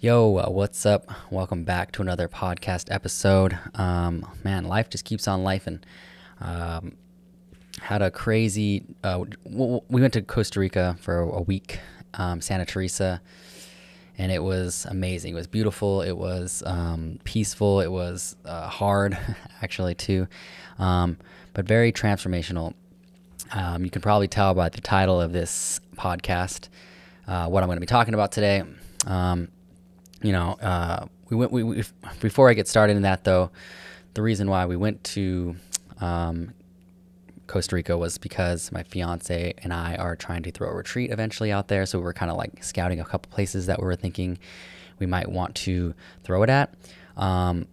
Yo, what's up? Welcome back to another podcast episode. Man, life just keeps on life, and had a crazy. We went to Costa Rica for a week, Santa Teresa, and it was amazing. It was beautiful. It was peaceful. It was hard, actually, too, but very transformational. You can probably tell by the title of this podcast what I'm going to be talking about today. Before I get started in that, though, the reason why we went to Costa Rica was because my fiance and I are trying to throw a retreat eventually out there. So we were kind of like scouting a couple places that we were thinking we might want to throw it at. And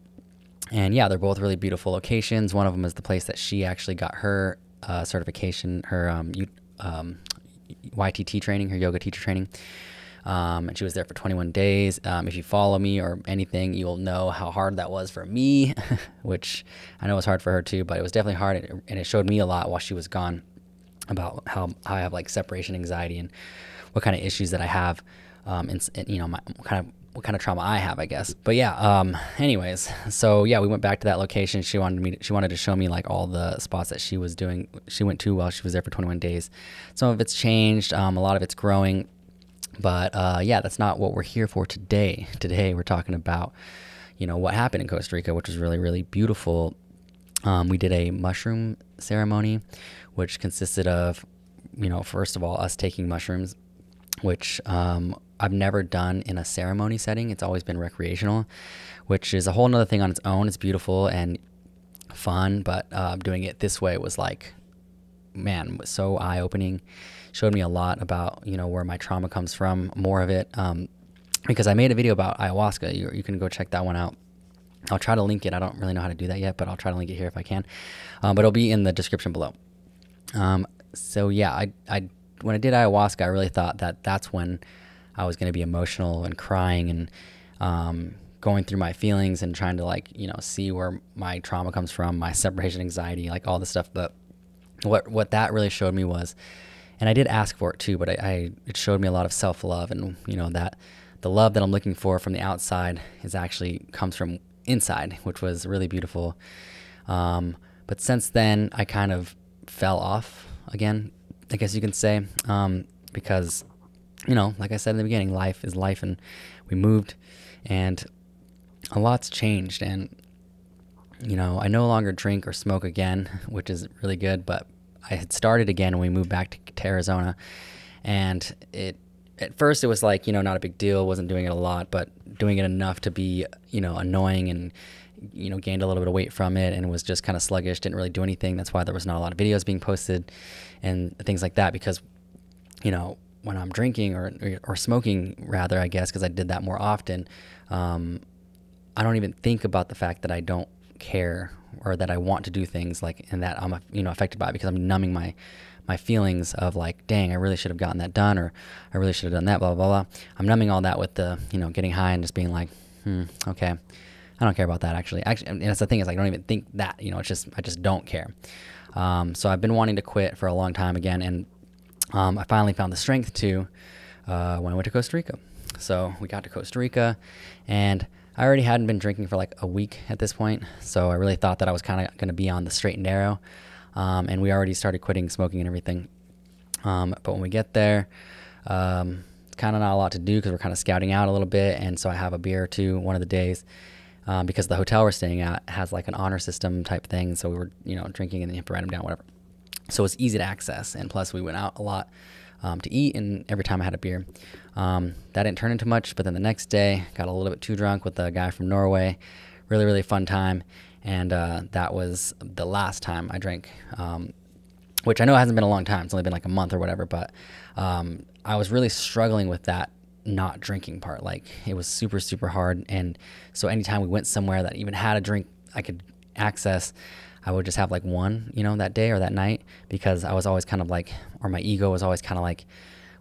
yeah, they're both really beautiful locations. One of them is the place that she actually got her certification, her YTT training, her yoga teacher training. And she was there for 21 days. If you follow me or anything, you'll know how hard that was for me, which I know was hard for her too, but it was definitely hard. And it showed me a lot while she was gone about how I have like separation anxiety and what kind of issues that I have, what kind of trauma I have, I guess. But yeah, anyways, so yeah, we went back to that location. She wanted to show me like all the spots that she went to while she was there for 21 days. Some of it's changed. A lot of it's growing. But yeah, that's not what we're here for today. Today we're talking about, what happened in Costa Rica, which was really, really beautiful. We did a mushroom ceremony, which consisted of, first of all, us taking mushrooms, which I've never done in a ceremony setting. It's always been recreational, which is a whole nother thing on its own. It's beautiful and fun, but doing it this way was like, man, was so eye-opening. Showed me a lot about, where my trauma comes from, more of it, because I made a video about ayahuasca. You can go check that one out. I'll try to link it. I don't really know how to do that yet, but I'll try to link it here if I can. But it'll be in the description below. So yeah, I when I did ayahuasca, I really thought that that's when I was going to be emotional and crying and going through my feelings and trying to see where my trauma comes from, my separation anxiety, like all this stuff. But what that really showed me was, and I did ask for it too, but it showed me a lot of self-love, and that the love that I'm looking for from the outside comes from inside, which was really beautiful. But since then, I kind of fell off again, I guess you can say, because like I said in the beginning, life is life, and we moved, and a lot's changed, and I no longer drink or smoke again, which is really good, but I had started again when we moved back to Arizona, and at first it was like, not a big deal, wasn't doing it a lot, but doing it enough to be, annoying, and, gained a little bit of weight from it, and was just kind of sluggish, didn't really do anything. That's why there was not a lot of videos being posted and things like that, because, when I'm drinking or smoking rather, I guess, because I did that more often, I don't even think about the fact that I don't care or that I want to do things and that I'm affected by it, because I'm numbing my feelings of like, dang, I really should have gotten that done, or I really should have done that, blah, blah, blah. I'm numbing all that with the, getting high and just being like, okay, I don't care about that actually, and that's the thing, is I don't even think that, it's just, I just don't care. So I've been wanting to quit for a long time again, and I finally found the strength to when I went to Costa Rica. So we got to Costa Rica, and I already hadn't been drinking for like a week at this point, so I really thought that I was kind of going to be on the straight and narrow, and we already started quitting smoking and everything. But when we get there, kind of not a lot to do, because we're kind of scouting out a little bit, and so I have a beer or two one of the days, because the hotel we're staying at has like an honor system type thing, so we were drinking, and then you have to write them down, whatever. So it's easy to access, and plus we went out a lot to eat, and every time I had a beer. That didn't turn into much, but then the next day got a little bit too drunk with a guy from Norway. Really, really fun time, and that was the last time I drank, which I know hasn't been a long time. It's only been like a month or whatever, but I was really struggling with that not drinking part. Like, it was super, super hard, and so anytime we went somewhere that even had a drink I could access, I would just have like one, that day or that night, because I was always kind of like, or my ego was always kind of like,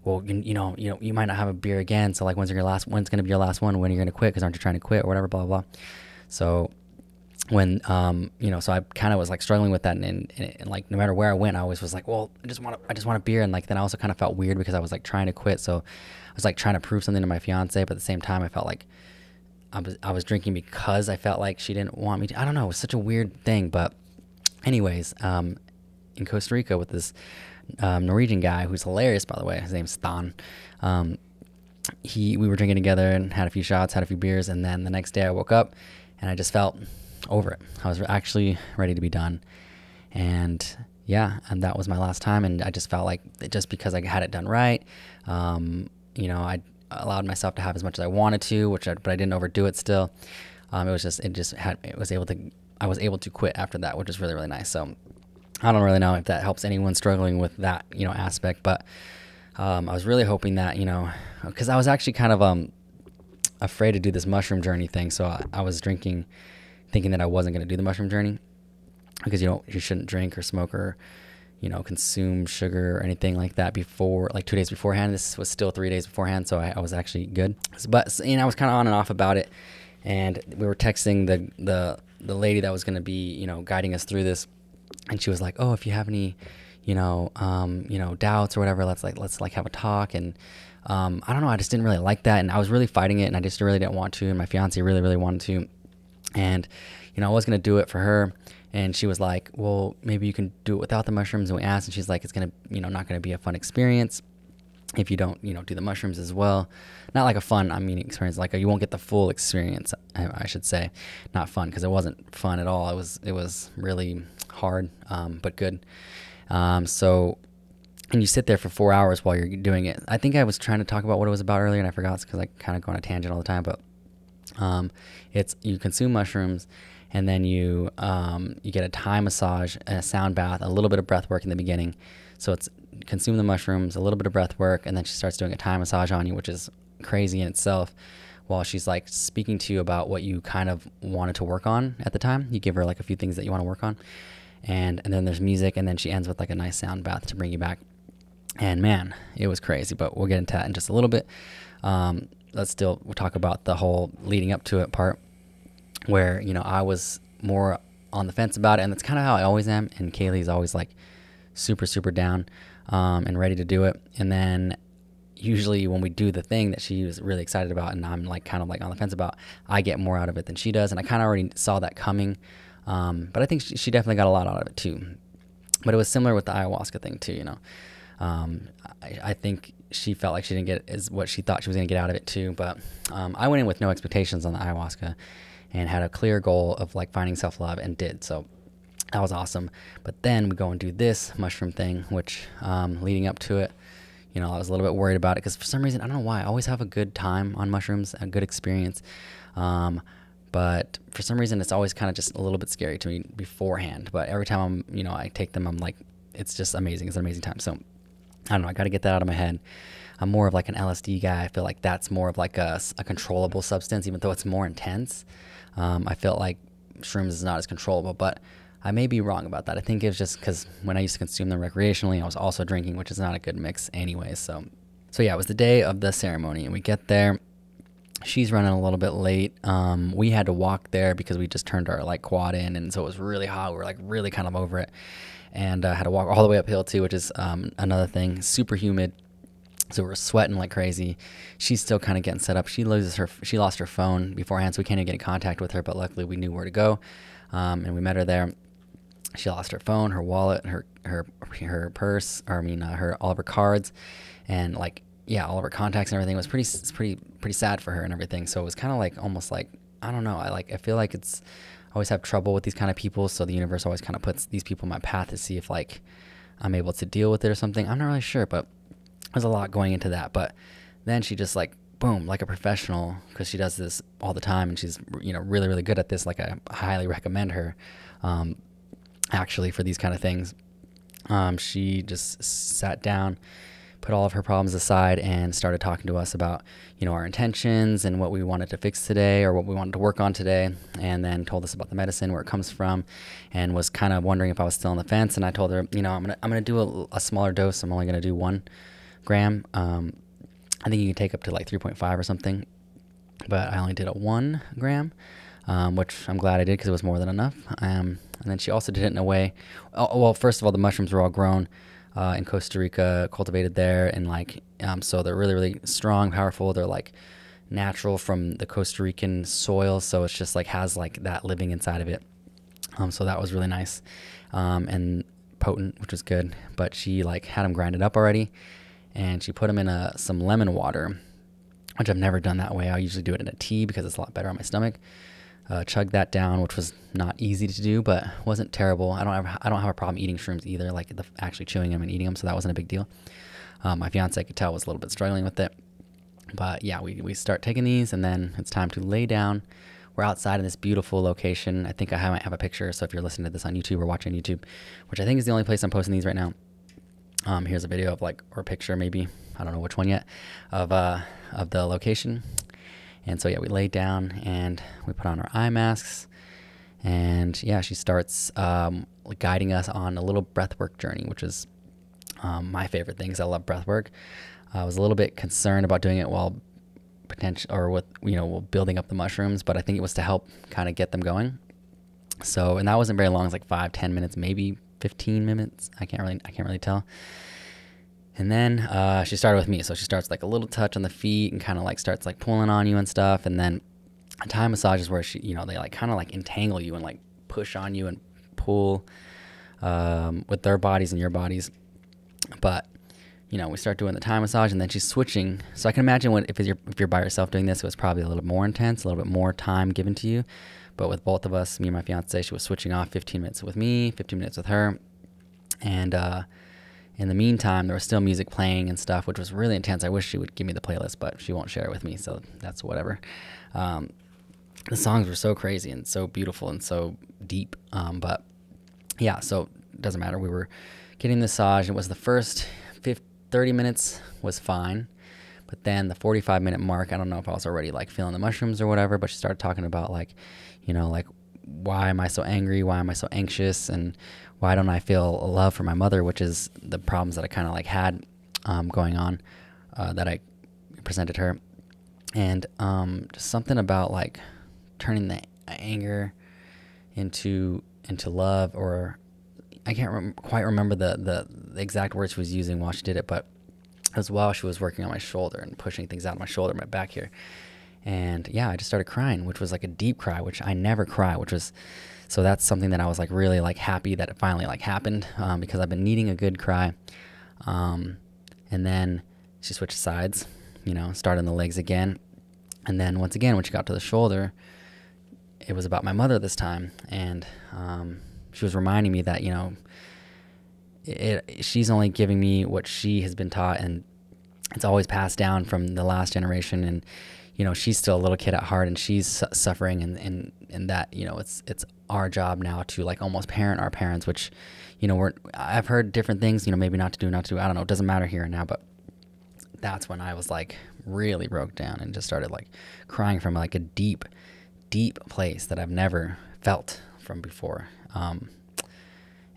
well, you might not have a beer again, so like, when's going to be your last one? When are you going to quit? Because aren't you trying to quit or whatever, blah, blah, blah. So when, so I kind of was like struggling with that, and like, no matter where I went, I always was like, well, I just want a beer. And like, then I also kind of felt weird because I was like trying to quit. So was like trying to prove something to my fiance, but at the same time I felt like I was drinking because I felt like she didn't want me to. I don't know, it was such a weird thing. But anyways, in Costa Rica with this Norwegian guy who's hilarious, by the way, his name's Stan. We were drinking together and had a few shots, had a few beers, and then the next day I woke up and I just felt over it. I was actually ready to be done. And yeah, and that was my last time, and I just felt like just because I had it done right, I allowed myself to have as much as I wanted to, but I didn't overdo it still. I was able to quit after that, which is really, really nice. So I don't really know if that helps anyone struggling with that, aspect, but I was really hoping that, because I was actually kind of afraid to do this mushroom journey thing. So I was drinking, thinking that I wasn't going to do the mushroom journey, because you shouldn't drink or smoke or consume sugar or anything like that before, like 2 days beforehand. This was still 3 days beforehand, so I was actually good. But I was kind of on and off about it, and we were texting the lady that was going to be guiding us through this, and she was like, "Oh, if you have any doubts or whatever, let's have a talk." And I don't know, I just didn't really like that, and I was really fighting it, and I just really didn't want to, and my fiance really, really wanted to, and I was going to do it for her. And she was like, "Well, maybe you can do it without the mushrooms." And we asked, and she's like, "It's going to, not going to be a fun experience if you don't, do the mushrooms as well." Not like a fun, experience, like you won't get the full experience, I should say. Not fun, because it wasn't fun at all. It was really hard, but good. And you sit there for 4 hours while you're doing it. I think I was trying to talk about what it was about earlier, and I forgot, because I kind of go on a tangent all the time. But you consume mushrooms, and then you get a Thai massage, a sound bath, a little bit of breath work in the beginning. So it's consume the mushrooms, a little bit of breath work, and then she starts doing a Thai massage on you, which is crazy in itself, while she's like speaking to you about what you kind of wanted to work on at the time. You give her like a few things that you want to work on, and then there's music, and then she ends with like a nice sound bath to bring you back. And man, it was crazy, but we'll get into that in just a little bit. We'll talk about the whole leading up to it part, where I was more on the fence about it, and that's kind of how I always am. And Kaylee's always like super, super down and ready to do it. And then usually when we do the thing that she was really excited about, and I'm like kind of like on the fence about, I get more out of it than she does, and I kind of already saw that coming. But I think she definitely got a lot out of it too. But it was similar with the ayahuasca thing too. I think she felt like she didn't get as what she thought she was going to get out of it too. But I went in with no expectations on the ayahuasca, and had a clear goal of like finding self-love, and did. So that was awesome. But then we go and do this mushroom thing, which leading up to it, I was a little bit worried about it, because for some reason, I don't know why, I always have a good time on mushrooms, a good experience. But for some reason, it's always kind of just a little bit scary to me beforehand. But every time I take them, I'm like, it's just amazing. It's an amazing time. So I don't know, I got to get that out of my head. I'm more of like an LSD guy. I feel like that's more of like a controllable substance, even though it's more intense. I feel like shrooms is not as controllable, but I may be wrong about that. I think it was just because when I used to consume them recreationally, I was also drinking, which is not a good mix anyway. So yeah, it was the day of the ceremony, and we get there. She's running a little bit late. We had to walk there because we just turned our like quad in, and so it was really hot. We were like really kind of over it, and had to walk all the way uphill too, which is another thing. Super humid. So we're sweating like crazy. She's still kind of getting set up. She lost her phone beforehand, so we can't even get in contact with her, but luckily we knew where to go. And we met her there. She lost her phone, her wallet, her purse, all of her cards, and like, yeah, all of her contacts and everything. It was pretty sad for her and everything. So it was kind of like, almost like, I don't know. I feel like I always have trouble with these kind of people. So the universe always kind of puts these people in my path to see if like I'm able to deal with it or something. I'm not really sure, but there's a lot going into that. But then she just like, boom, like a professional, because she does this all the time, and she's really, really good at this. Like I highly recommend her actually for these kind of things. She just sat down, put all of her problems aside, and started talking to us about our intentions and what we wanted to fix today, or what we wanted to work on today, and then told us about the medicine, where it comes from, and was kind of wondering if I was still on the fence. And I told her, I'm gonna do a smaller dose. I'm only gonna do 1 gram. I think you can take up to like 3.5 or something, but I only did a 1 gram, which I'm glad I did, because it was more than enough. And then she also did it in a way, well, first of all, the mushrooms were all grown in Costa Rica, cultivated there, and like so they're really really strong, powerful. They're like natural from the Costa Rican soil, so it's just like has like that living inside of it. So that was really nice and potent, which was good. But she like had them grinded up already, and she put them in some lemon water, which I've never done that way. I usually do it in a tea because it's a lot better on my stomach. Chugged that down, which was not easy to do, but wasn't terrible. I don't have a problem eating shrooms either, like actually chewing them and eating them, so that wasn't a big deal. My fiance, I could tell, was a little bit struggling with it. But yeah, we start taking these, and then it's time to lay down. We're outside in this beautiful location. I think I might have a picture, so if you're listening to this on YouTube or watching YouTube, which I think is the only place I'm posting these right now, here's a video of like, or a picture maybe, I don't know which one yet, of the location. And so yeah, we laid down and we put on our eye masks, and yeah, she starts guiding us on a little breathwork journey, which is my favorite thing, because I love breathwork. I was a little bit concerned about doing it while building up the mushrooms, but I think it was to help kind of get them going. So, and that wasn't very long. It's like 5-10 minutes, maybe 15 minutes. I can't really tell. And then she started with me. So she starts like a little touch on the feet and kind of like starts like pulling on you and stuff. And then a Thai massage is where they like kind of like entangle you and like push on you and pull with their bodies and your bodies. But we start doing the Thai massage, and then she's switching. So I can imagine if you're by yourself doing this, it was probably a little more intense, a little bit more time given to you. But with both of us, me and my fiance, she was switching off 15 minutes with me, 15 minutes with her. And in the meantime, there was still music playing and stuff, which was really intense. I wish she would give me the playlist, but she won't share it with me, so that's whatever. The songs were so crazy and so beautiful and so deep. But yeah, so it doesn't matter. We were getting the massage. It was the first 30 minutes was fine, but then the 45-minute mark, I don't know if I was already like feeling the mushrooms or whatever, but she started talking about like, like, why am I so angry? Why am I so anxious? And why don't I feel a love for my mother, which is the problems that I kind of like had going on that I presented her. And just something about like turning the anger into love, or I can't quite remember the exact words she was using while she did it, but as well, she was working on my shoulder and pushing things out of my shoulder, my back here. And yeah, I just started crying, which was like a deep cry, which I never cry, so that's something that I was like really like happy that it finally like happened, because I've been needing a good cry. And then she switched sides, started on the legs again. And then once again, when she got to the shoulder, it was about my mother this time. And she was reminding me that, she's only giving me what she has been taught, and it's always passed down from the last generation. And, she's still a little kid at heart, and she's suffering, and that, it's our job now to like almost parent our parents, which, I've heard different things, maybe not to do, I don't know. It doesn't matter here and now, but that's when I was like really broke down and just started like crying from like a deep, deep place that I've never felt from before.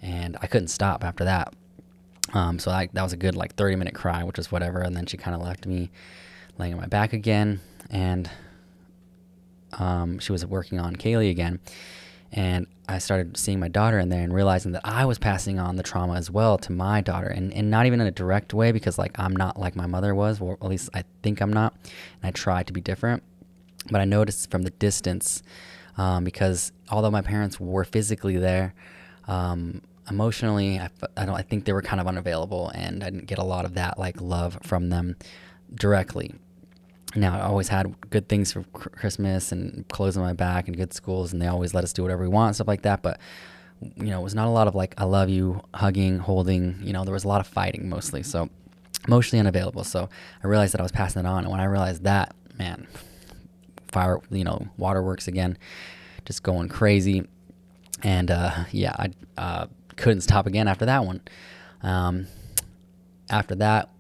And I couldn't stop after that. So that was a good like 30-minute cry, which was whatever. And then she kind of left me laying on my back again. And she was working on Kaylee again. And I started seeing my daughter in there and realizing that I was passing on the trauma as well to my daughter. And not even in a direct way, because like I'm not like my mother was, or at least I think I'm not. And I try to be different. But I noticed from the distance, because although my parents were physically there, emotionally, I think they were kind of unavailable, and I didn't get a lot of that like love from them directly. Now, I always had good things for Christmas and clothes on my back and good schools, and they always let us do whatever we want, stuff like that. But it was not a lot of like I love you, hugging, holding. There was a lot of fighting mostly, so emotionally unavailable. So I realized that I was passing it on, and when I realized that, man, waterworks again, just going crazy. And I couldn't stop again after that one. After that,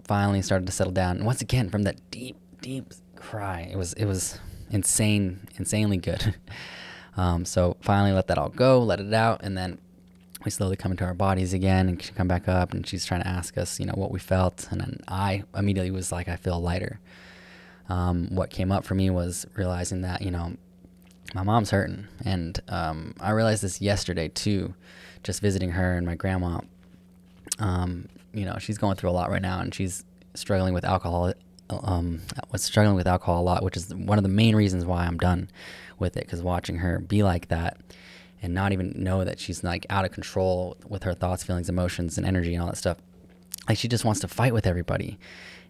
finally started to settle down. And once again, from that deep, deep cry, it was insanely good. So finally let that all go, let it out, and then we slowly come into our bodies again and come back up, and she's trying to ask us, what we felt. And then I immediately was like, I feel lighter. What came up for me was realizing that, my mom's hurting. And I realized this yesterday too, just visiting her and my grandma. she's going through a lot right now, and she's struggling with alcohol. Was struggling with alcohol a lot, which is one of the main reasons why I'm done with it. Because watching her be like that and not even know that she's like out of control with her thoughts, feelings, emotions, and energy and all that stuff. Like, she just wants to fight with everybody.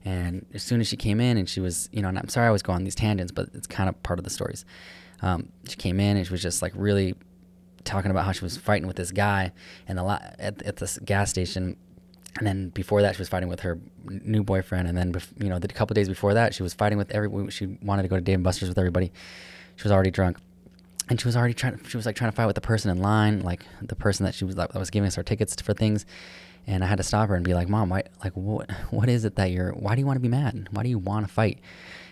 And as soon as she came in, and she was, and I'm sorry I always go on these tangents, but it's kind of part of the stories. She came in and she was just like really talking about how she was fighting with this guy and at this gas station. And then before that, she was fighting with her new boyfriend. And then, the couple of days before that, she was fighting with everyone. She wanted to go to Dave & Buster's with everybody. She was already drunk. And she was trying to fight with the person in line, like the person that that was giving us our tickets for things. And I had to stop her and be like, Mom, what is it why do you want to be mad? Why do you want to fight?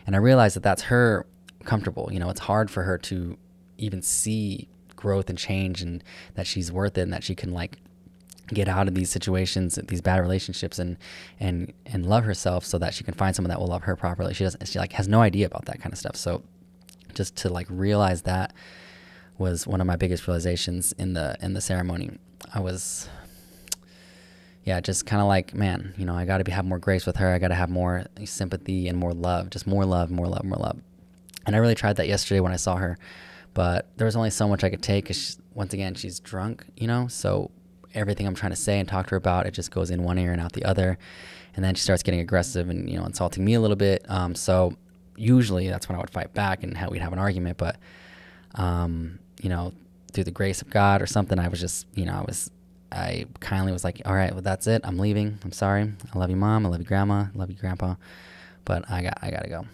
And I realized that that's her comfortable. It's hard for her to even see growth and change, and that she's worth it, and that she can like get out of these situations, these bad relationships, and love herself, so that she can find someone that will love her properly. She has no idea about that kind of stuff. So just to like realize that was one of my biggest realizations in the ceremony. I was, just kind of like, man, I got to have more grace with her. I got to have more sympathy and more love, just more love. And I really tried that yesterday when I saw her, but there was only so much I could take, because once again, she's drunk, so everything I'm trying to say and talk to her about, it just goes in one ear and out the other. And then she starts getting aggressive and, insulting me a little bit. So usually that's when I would fight back and we'd have an argument. But, through the grace of God or something, I was just, I kindly was like, all right, well, that's it. I'm leaving. I'm sorry. I love you, Mom. I love you, Grandma. I love you, Grandpa. But I got to go.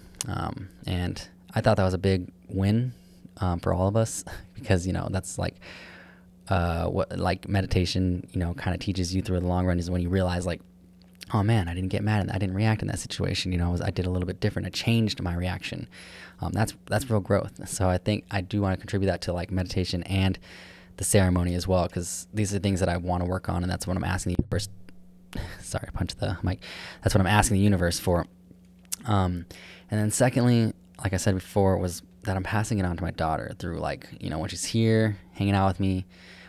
And I thought that was a big win for all of us, because, that's like, what like meditation, kind of teaches you through the long run, is when you realize like, oh man, I didn't get mad and I didn't react in that situation. I did a little bit different. I changed my reaction. That's real growth. So I think I do want to contribute that to like meditation and the ceremony as well, because these are things that I want to work on, and that's what I'm asking the universe. Sorry, I punched the mic. That's what I'm asking the universe for. And then secondly, like I said before, was that I'm passing it on to my daughter through like, when she's here hanging out with me,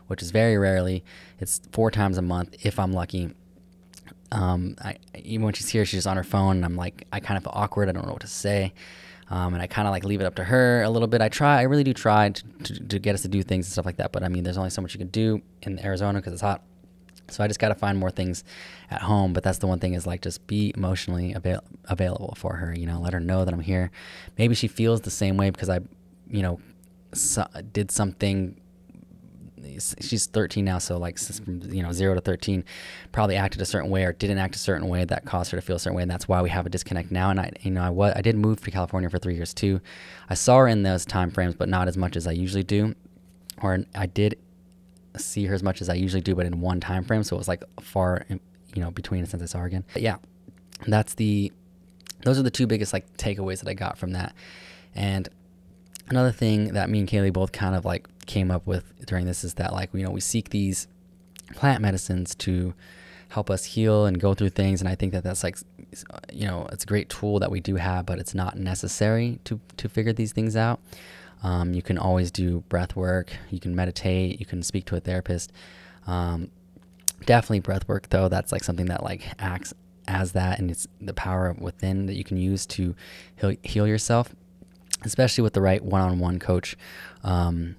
which is very rarely. It's 4 times a month if I'm lucky. Even when she's here, she's just on her phone, and I'm like, I kind of feel awkward. I don't know what to say. And I kind of like leave it up to her a little bit. I really do try to get us to do things and stuff like that. But I mean, there's only so much you can do in Arizona because it's hot. So I just got to find more things at home. But that's the one thing, is like, just be emotionally available for her, let her know that I'm here. Maybe she feels the same way because I, did something. She's 13 now, so like from 0 to 13, probably acted a certain way or didn't act a certain way that caused her to feel a certain way, and that's why we have a disconnect now. And I did move to California for 3 years too. I saw her in those time frames, but not as much as I usually do, or I did see her as much as I usually do, but in one time frame. So it was like far, between since I saw her again. But yeah, those are the 2 biggest like takeaways that I got from that. And another thing that me and Kaylee both kind of like came up with during this is that like, we seek these plant medicines to help us heal and go through things. And I think that that's like, it's a great tool that we do have, but it's not necessary to figure these things out. You can always do breath work. You can meditate. You can speak to a therapist. Definitely breath work though. That's like something that like acts as that, and it's the power within that you can use to heal yourself, especially with the right one-on-one coach. And,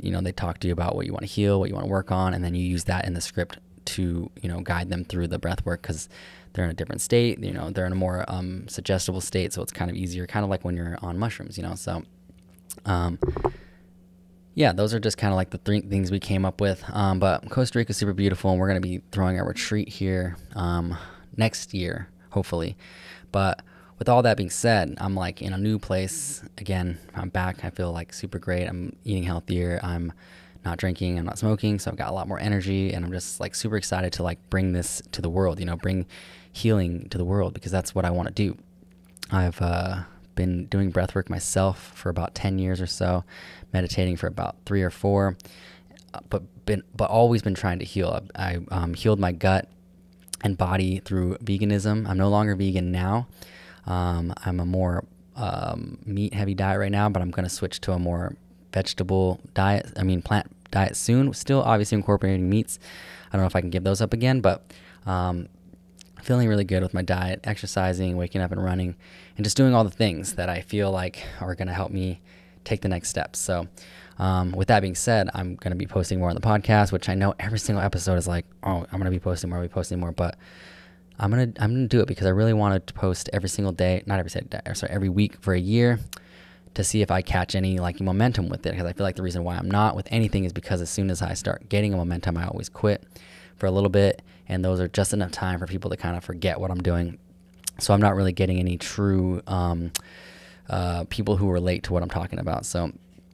they talk to you about what you want to heal, what you want to work on, and then you use that in the script to, guide them through the breath work, because they're in a different state, they're in a more suggestible state, so it's kind of easier, kind of like when you're on mushrooms, so yeah, those are just kind of like the 3 things we came up with. But Costa Rica is super beautiful, and we're going to be throwing a retreat here next year, hopefully. But with all that being said, I'm like in a new place again. I'm back. I feel like super great. I'm eating healthier. I'm not drinking. I'm not smoking. So I've got a lot more energy, and I'm just like super excited to like bring this to the world, bring healing to the world, because that's what I want to do. I've been doing breath work myself for about 10 years or so, meditating for about 3 or 4, but always been trying to heal. I healed my gut and body through veganism. I'm no longer vegan now. I'm a more meat-heavy diet right now, but I'm going to switch to a more vegetable diet. Plant diet soon. Still obviously incorporating meats. I don't know if I can give those up again, but Feeling really good with my diet, exercising, waking up and running, and just doing all the things that I feel like are going to help me take the next steps. So with that being said, I'm going to be posting more on the podcast, which I know every single episode is like, oh, I'm going to be posting more, but I'm going to do it because I really wanted to post every single day, not every day, sorry, every week for a year, to see if I catch any like momentum with it. Because I feel like the reason why I'm not with anything is because as soon as I start getting a momentum, I always quit for a little bit, and those are just enough time for people to kind of forget what I'm doing. So I'm not really getting any true people who relate to what I'm talking about. So